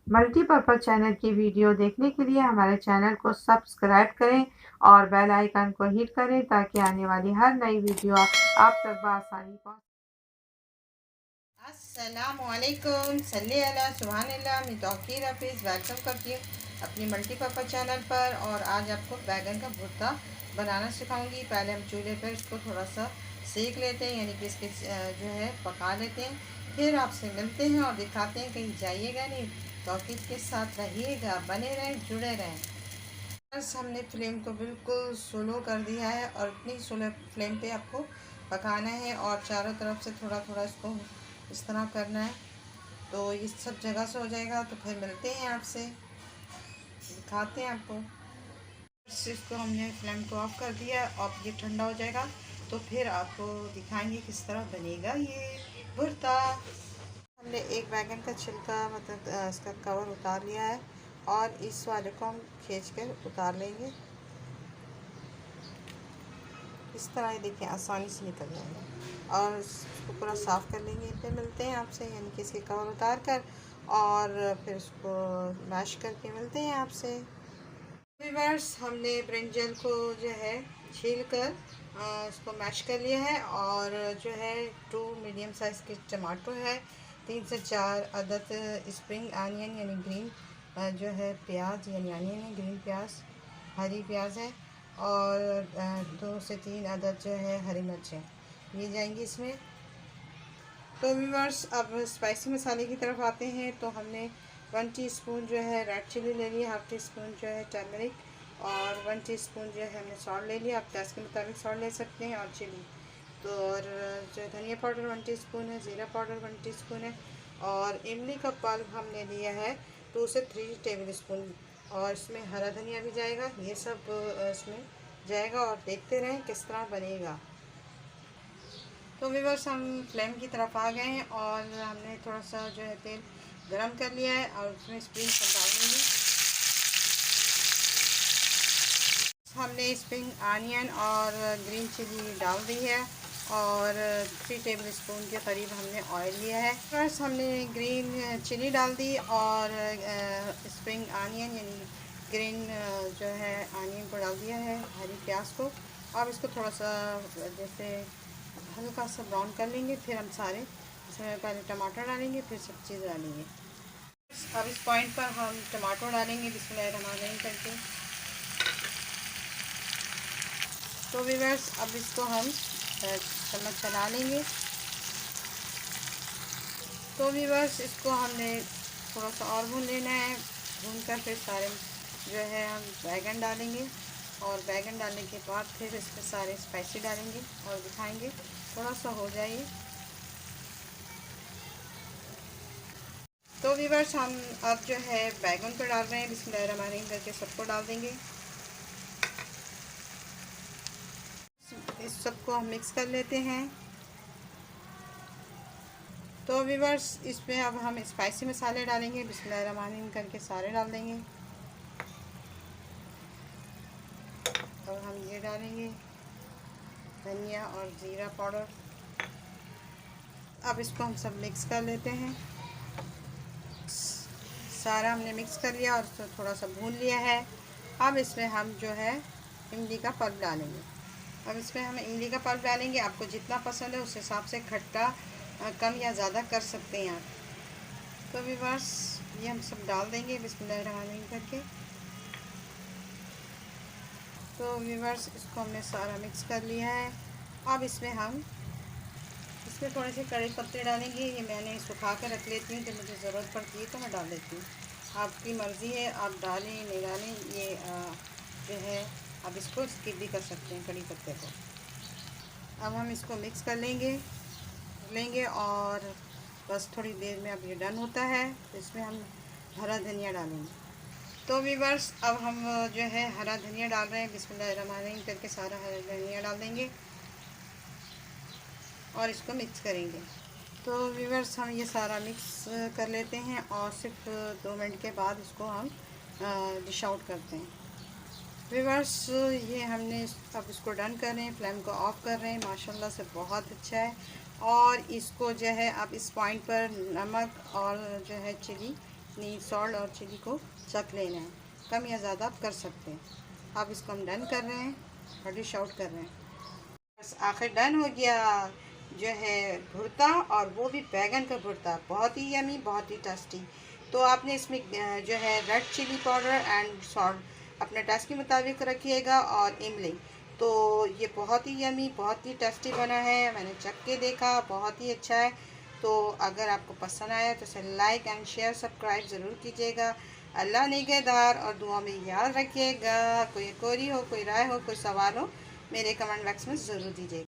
Multipurpose channel की video देखने के लिए हमारे चैनल को सब्सक्राइब करें और बेल आइकन को हिट करें ताकि आने वाली हर नई वीडियो आप तक बआसानी पहुँच। अस्सलामुअलैकुम सल्ली अला सुभानअल्लाह। मैं तौकीर हफीज़ वेलकम करती हूँ अपनी मल्टीपर्पज़ चैनल पर। और आज आपको बैगन का भुर्ता बनाना सिखाऊंगी। पहले हम चूल्हे पर इसको थोड़ा सा सेक लेते हैं, यानी कि इसके जो है पका लेते हैं। फिर आपसे मिलते हैं और दिखाते हैं, कहीं जाइएगा नहीं, तौकीर के साथ रहिएगा, बने रहें, जुड़े रहें। बस हमने फ्लेम को बिल्कुल स्लो कर दिया है और इतनी स्लो फ्लेम पे आपको पकाना है और चारों तरफ से थोड़ा थोड़ा इसको इस तरह करना है। तो ये सब जगह से हो जाएगा। तो फिर मिलते हैं आपसे, दिखाते हैं आपको। इसको हमने फ्लेम को ऑफ कर दिया। अब ये ठंडा हो जाएगा तो फिर आपको दिखाएंगे किस तरह बनेगा ये भुर्ता। हमने एक बैगन का छिलका मतलब इसका कवर उतार लिया है और इस वाले को हम खींच कर उतार लेंगे। इस तरह ये देखिए आसानी से निकल जाएगा और इसको पूरा साफ़ कर लेंगे। फिर मिलते हैं आपसे, यानी कि इसके कवर उतार कर और फिर इसको मैश करके मिलते हैं आपसे। व्यूअर्स, हमने ब्रिंजल को जो है छील कर इसको मैश कर लिया है और जो है 2 मीडियम साइज़ के टमाटो है, 3 से 4 अदद स्प्रिंग आनियन यानी ग्रीन जो है प्याज यानी आनियन है, ग्रीन प्याज, हरी प्याज है और 2 से 3 अदद जो है हरी मिर्चें ये जाएंगी इसमें। तो व्यूअर्स, अब स्पाइसी मसाले की तरफ आते हैं। तो हमने 1 टीस्पून जो है रेड चिली ले लिया, हाफ़ टी स्पून जो है टर्मरिक और 1 टीस्पून जो है हमने सॉल्ट ले लिया। आप टेस्ट के मुताबिक सॉल्ट ले सकते हैं। और चिली तो और जो धनिया पाउडर 1 टीस्पून है, ज़ीरा पाउडर 1 टीस्पून है और इमली का पल्प हमने लिया है 2 से 3 टेबल स्पून। और इसमें हरा धनिया भी जाएगा, ये सब इसमें जाएगा और देखते रहें किस तरह बनेगा। तो व्यूअर्स, हम फ्लेम की तरफ आ गए हैं और हमने थोड़ा सा जो है तेल गरम कर लिया है और उसमें स्प्रिंग डाल देंगे। हमने स्प्रिंग आनियन और ग्रीन चिली डाल दी है और 3 टेबल स्पून के करीब हमने ऑयल लिया है। फर्स्ट हमने ग्रीन चिली डाल दी और स्प्रिंग आनियन यानी ग्रीन जो है आनियन को डाल दिया है, हरी प्याज को। अब इसको थोड़ा सा जैसे हल्का सा ब्राउन कर लेंगे। फिर हम सारे इसमें पहले टमाटर डालेंगे, फिर सब चीज़ डालेंगे। अब इस पॉइंट पर हम टमाटर डालेंगे बिस्मिल्लाहिर्रहमानिर्रहीम करके। तो व्यूअर्स, अब इसको हम चम्मच चला लेंगे। तो व्यूअर्स, इसको हमने थोड़ा सा और भून लेना है। भून कर फिर सारे जो है हम बैगन डालेंगे और बैगन डालने के बाद फिर इसमें सारे स्पाइसी डालेंगे और दिखाएंगे। थोड़ा सा हो जाए तो व्यूअर्स, हम अब जो है बैगन को डाल रहे हैं। बिस्मिल्लाहिर्रहमानिर्रहीम करके सबको डाल देंगे। इस सबको हम मिक्स कर लेते हैं। तो व्यूअर्स, इसमें अब हम स्पाइसी मसाले डालेंगे। बिस्मिल्लाहिर्रहमानिर्रहीम करके सारे डाल देंगे। और हम ये डालेंगे धनिया और ज़ीरा पाउडर। अब इसको हम सब मिक्स कर लेते हैं। सारा हमने मिक्स कर लिया और इसको थोड़ा सा भून लिया है। अब इसमें हम जो है इमली का पल्प डालेंगे। अब इसमें हम इमली का पल्प डालेंगे। आपको जितना पसंद है उस हिसाब से खट्टा कम या ज़्यादा कर सकते हैं आप। तो व्यूअर्स, ये हम सब डाल देंगे बिस्मिल्लाहिर्रहमानिर्रहीम करके। तो व्यूअर्स, इसको हमने सारा मिक्स कर लिया है। अब इसमें थोड़े से कड़ी पत्ते डालेंगे। ये मैंने सुखा कर रख लेती हूँ, तो मुझे ज़रूरत पड़ती है तो मैं डाल देती हूँ। आपकी मर्ज़ी है, आप डालें नहीं डालें। ये जो है आप इसको स्किप भी कर सकते हैं कड़ी पत्ते को। अब हम इसको मिक्स कर लेंगे और बस थोड़ी देर में अब ये डन होता है। तो इसमें हम हरा धनिया डालेंगे। तो व्यूअर्स, अब हम जो है हरा धनिया डाल रहे हैं। बिस्मिल्लाहिर्रहमानिर्रहीम करके सारा हरा धनिया डाल देंगे और इसको मिक्स करेंगे। तो व्यूअर्स, हम ये सारा मिक्स कर लेते हैं और सिर्फ 2 मिनट के बाद इसको हम डिश आउट करते हैं। व्यूअर्स, ये हमने अब इसको डन कर रहे हैं, फ्लेम को ऑफ़ कर रहे हैं। माशाल्लाह से बहुत अच्छा है। और इसको जो है अब इस पॉइंट पर नमक और जो है चिली अपनी सॉल्ट और चिली को चख लेना है, कम या ज़्यादा आप कर सकते हैं। अब इसको हम डन कर रहे हैं और डिश आउट कर रहे हैं। बस आखिर डन हो गया जो है भुर्ता, और वो भी बैगन का भुर्ता, बहुत ही यमी, बहुत ही टेस्टी। तो आपने इसमें जो है red chilli powder and salt अपने टेस्ट के मुताबिक रखिएगा और इमली। तो ये बहुत ही यमी, बहुत ही टेस्टी बना है, मैंने चख के देखा, बहुत ही अच्छा है। तो अगर आपको पसंद आया तो इसे लाइक एंड शेयर सब्सक्राइब ज़रूर कीजिएगा। अल्लाह निगहदार, और दुआ में याद रखिएगा। कोई क्वेरी हो, कोई राय हो, कोई सवाल हो, मेरे कमेंट बॉक्स में ज़रूर दीजिएगा।